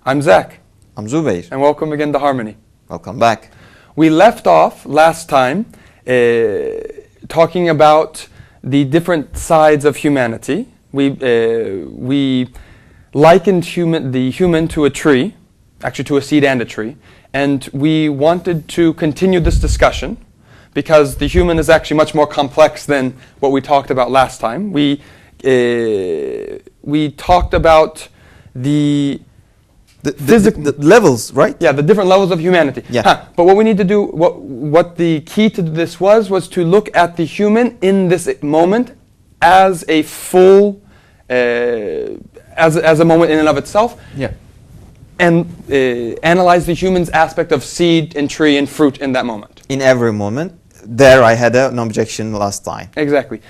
I'm Zach, I'm Zubair. and welcome again to Harmony. Welcome back. We left off last time talking about the different sides of humanity. We likened the human to a tree, actually to a seed and a tree, and we wanted to continue this discussion because the human is actually much more complex than what we talked about last time. We talked about the levels, right? Yeah, the different levels of humanity. Yeah. But what we need to do, what the key to this was to look at the human in this moment as a full, as a moment in and of itself. Yeah. And analyze the human's aspect of seed and tree and fruit in that moment. In every moment. There I had an objection last time. Exactly.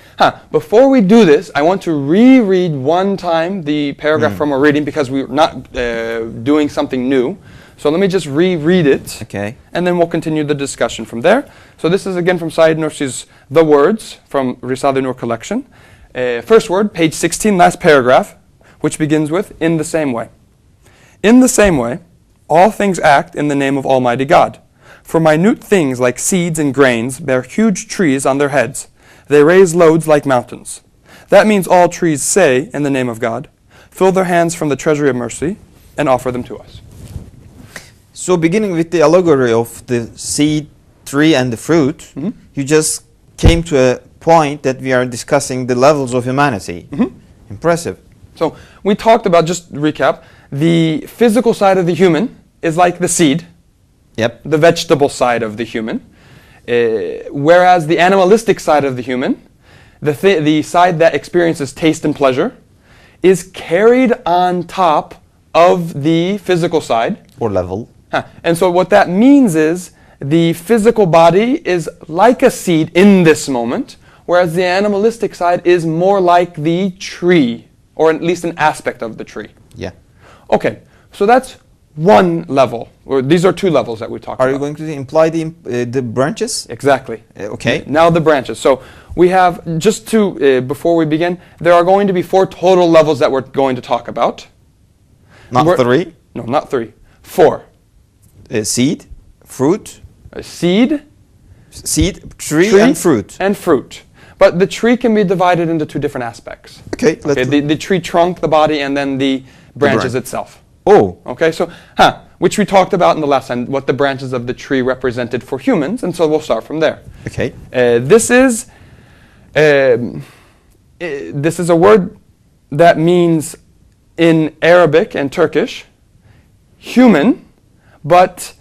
Before we do this, I want to reread one time the paragraph from our reading because we're not doing something new. So let me just reread it. Okay. And then we'll continue the discussion from there. So this is again from Said Nursi's The Words from Risale-i Nur collection. First word, page 16, last paragraph, which begins with, in the same way. In the same way, all things act in the name of Almighty God. For minute things like seeds and grains bear huge trees on their heads. They raise loads like mountains. That means all trees say, in the name of God, fill their hands from the treasury of mercy, and offer them to us. So beginning with the allegory of the seed, tree, and the fruit, you just came to a point that we are discussing the levels of humanity. Impressive. So we talked about, just to recap, the physical side of the human is like the seed. Yep. The vegetable side of the human, whereas the animalistic side of the human, the side that experiences taste and pleasure, is carried on top of the physical side. Or level. And so what that means is the physical body is like a seed in this moment, whereas the animalistic side is more like the tree, or at least an aspect of the tree. Yeah. Okay, so that's one level, or these are two levels that we talked about. Are you going to imply the branches? Exactly. Okay. Now the branches. So we have, just to, before we begin, there are going to be 4 total levels that we're going to talk about. Not 3? No, not 3. 4. Seed, fruit. Seed, Tree, and fruit. And fruit. But the tree can be divided into 2 different aspects. Okay. The tree trunk, the body, and then the branches itself. Oh. Okay, so, which we talked about in the last time, what the branches of the tree represented for humans, and so we'll start from there. Okay. This is a word that means in Arabic and Turkish, human, but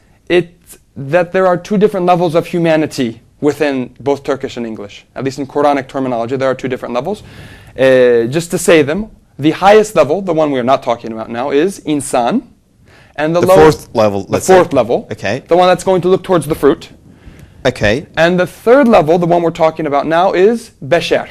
that there are 2 different levels of humanity within both Turkish and English. At least in Quranic terminology, there are 2 different levels. Just to say them, the highest level, the one we are not talking about now, is insan. And the fourth level, let's say. The 4th level. Okay. The one that's going to look towards the fruit. Okay. And the 3rd level, the one we're talking about now, is besher.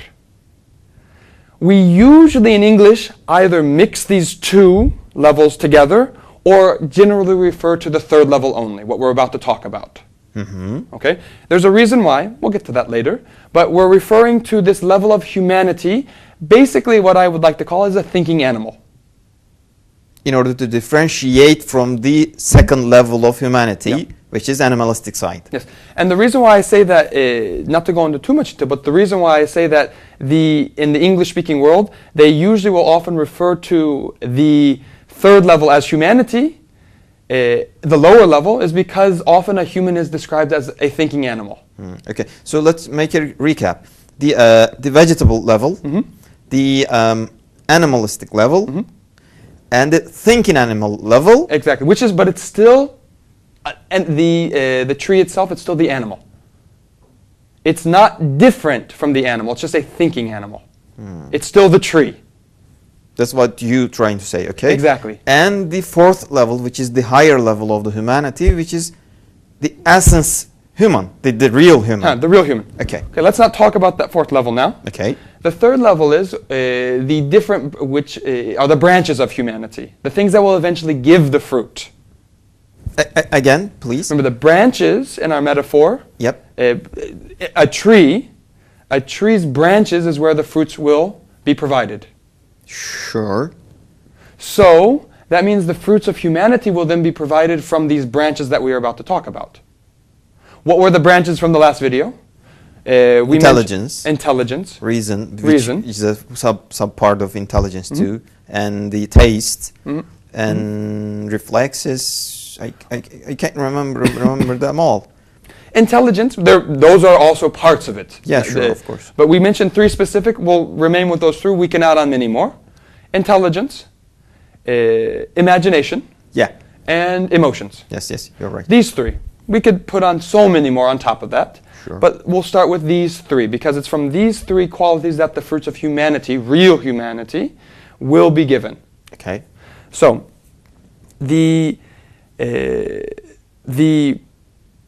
We usually in English either mix these 2 levels together or generally refer to the 3rd level only, what we're about to talk about. Okay? There's a reason why, we'll get to that later, but we're referring to this level of humanity, basically what I would like to call is a thinking animal. In order to differentiate from the 2nd level of humanity, which is animalistic side. Yes, and the reason why I say that, not to go into too much detail, but the reason why I say that in the English-speaking world, they usually will often refer to the 3rd level as humanity. The lower level is because often a human is described as a thinking animal. Okay, so let's make a recap. The vegetable level, the animalistic level, and the thinking animal level. Exactly, but it's still, and the tree itself, it's still the animal. It's not different from the animal, it's just a thinking animal. It's still the tree. That's what you're trying to say, okay? Exactly. And the 4th level, which is the higher level of the humanity, which is the essence human, the real human. The real human. Okay. Okay, let's not talk about that 4th level now. Okay. The 3rd level is the different, which are the branches of humanity, the things that will eventually give the fruit. Again, please. Remember the branches in our metaphor. Yep. A tree's branches is where the fruits will be provided. Sure. So, that means the fruits of humanity will then be provided from these branches that we are about to talk about. What were the branches from the last video? We Intelligence. Intelligence. Reason. Reason. Which is a sub part of intelligence too. And the taste. And reflexes. I can't remember them all. Intelligence, those are also parts of it. Yeah, sure, of course. But we mentioned 3 specific. We'll remain with those 3. We can add on many more. Intelligence, imagination, Yeah. and emotions. Yes, you're right. These 3. We could put on so many more on top of that. Sure. But we'll start with these 3 because it's from these 3 qualities that the fruits of humanity, real humanity, will be given. Okay. So, the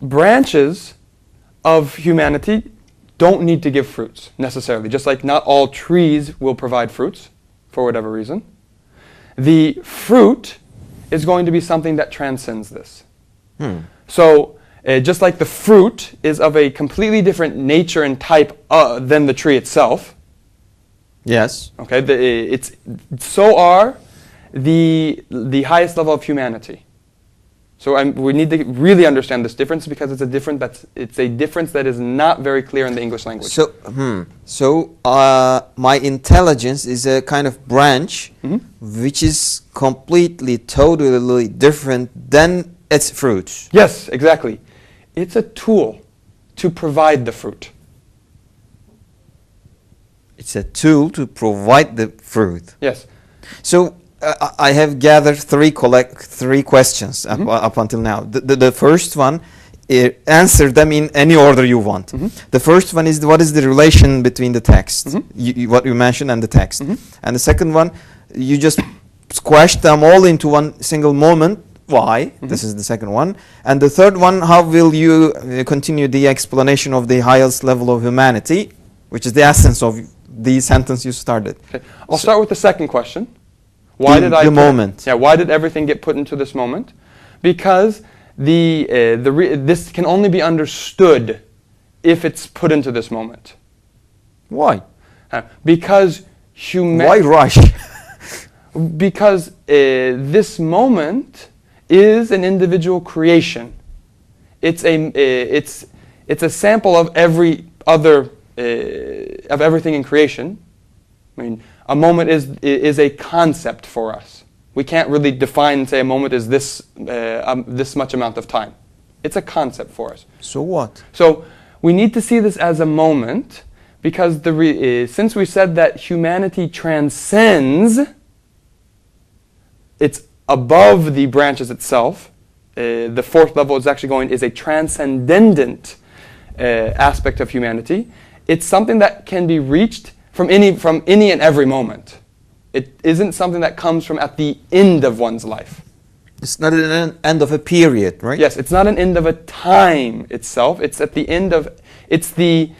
branches of humanity don't need to give fruits necessarily, just like not all trees will provide fruits for whatever reason. The fruit is going to be something that transcends this. So just like the fruit is of a completely different nature and type than the tree itself, Yes. okay, so are the highest level of humanity. So we need to really understand this difference because it's a difference that is not very clear in the English language. So my intelligence is a kind of branch which is completely, totally different than its fruits. Yes, exactly. It's a tool to provide the fruit. It's a tool to provide the fruit. Yes. So I have gathered three questions up until now. The first one, answer them in any order you want. The first one is what is the relation between the text, what you mentioned, and the text. And the second one, you just squash them all into one single moment. Why? This is the second one. And the third one, how will you continue the explanation of the highest level of humanity, which is the essence of the sentence you started. Okay. I'll start with the second question. Why did why did everything get put into this moment? Because this can only be understood if it's put into this moment. Why? Because Why rush? Because this moment is an individual creation. It's a sample of every other of everything in creation. I mean, a moment is a concept for us. We can't really define and say a moment is this much amount of time. It's a concept for us. So what? So we need to see this as a moment because since we said that humanity transcends, it's above the branches itself. The fourth level is a transcendent aspect of humanity. It's something that can be reached from any and every moment. It isn't something that comes from at the end of one's life. It's not an end of a period, right? Yes, it's not an end of a time itself. It's at the end of it's the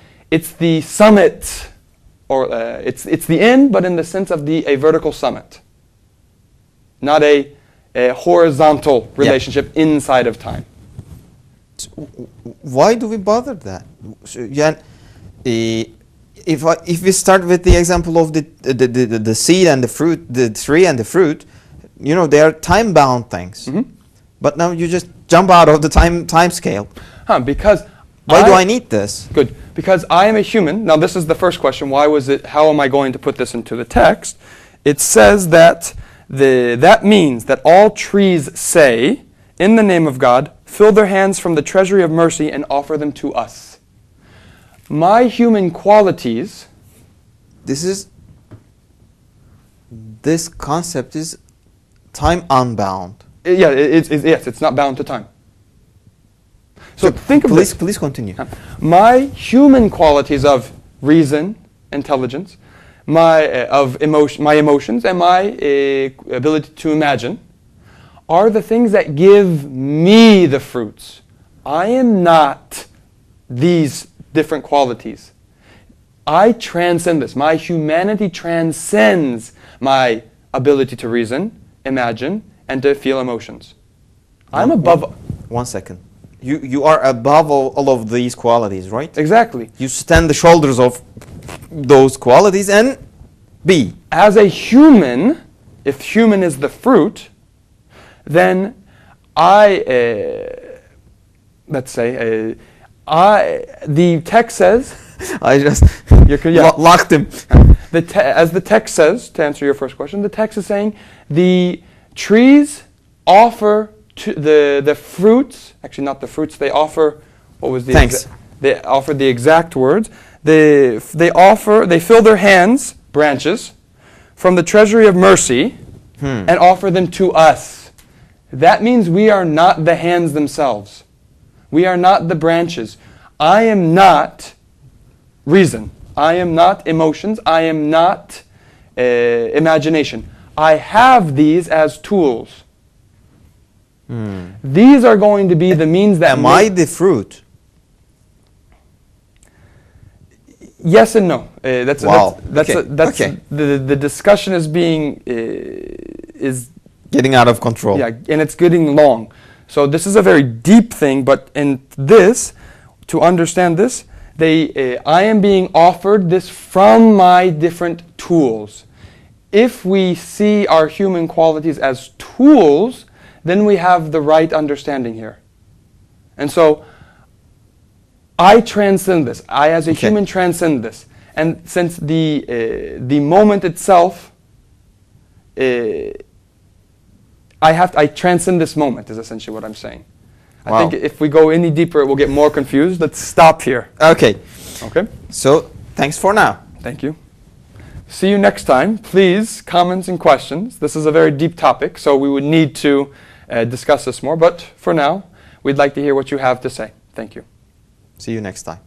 summit, or it's the end, but in the sense of a vertical summit, not a horizontal relationship inside of time. So why do we bother that? So, if we start with the example of the seed and the fruit, the tree and the fruit, they are time-bound things. But now you just jump out of the time scale. Because why do I need this? Good. Because I am a human. Now this is the first question. Why was it? How am I going to put this into the text? It says that that means that all trees say, in the name of God, fill their hands from the treasury of mercy and offer them to us. My human qualities. This concept is time unbound. Yeah, yes, it's not bound to time. So think of this. Please continue. My human qualities of reason, intelligence, my emotions, and my ability to imagine are the things that give me the fruits. I am not these different qualities. I transcend this. My humanity transcends my ability to reason, imagine, and to feel emotions. I'm above. One second. You are above all of these qualities, right? Exactly. You stand the shoulders of those qualities and be. As a human, if human is the fruit, then let's say, the text says, I just yeah. locked him. As the text says, to answer your first question, the text is saying the trees offer to the fruits, actually not the fruits, they offer, what was the Thanks. they offer the exact words. They fill their hands, branches, from the treasury of mercy and offer them to us. That means we are not the hands themselves. We are not the branches. I am not reason. I am not emotions. I am not imagination. I have these as tools. These are going to be the means that Am I the fruit? Yes and no. Wow. That's Okay. The discussion is being is Getting out of control. yeah, and it's getting long. So this is a very deep thing, but in this, to understand this, I am being offered this from my different tools. If we see our human qualities as tools, then we have the right understanding here. And so, I transcend this. I, as a human, transcend this. And since the moment itself, I transcend this moment, is essentially what I'm saying. Wow. I think if we go any deeper, it will get more confused. Let's stop here. Okay. Okay? So, thanks for now. Thank you. See you next time. Please, comments and questions. This is a very deep topic, so we would need to discuss this more. But for now, we'd like to hear what you have to say. Thank you. See you next time.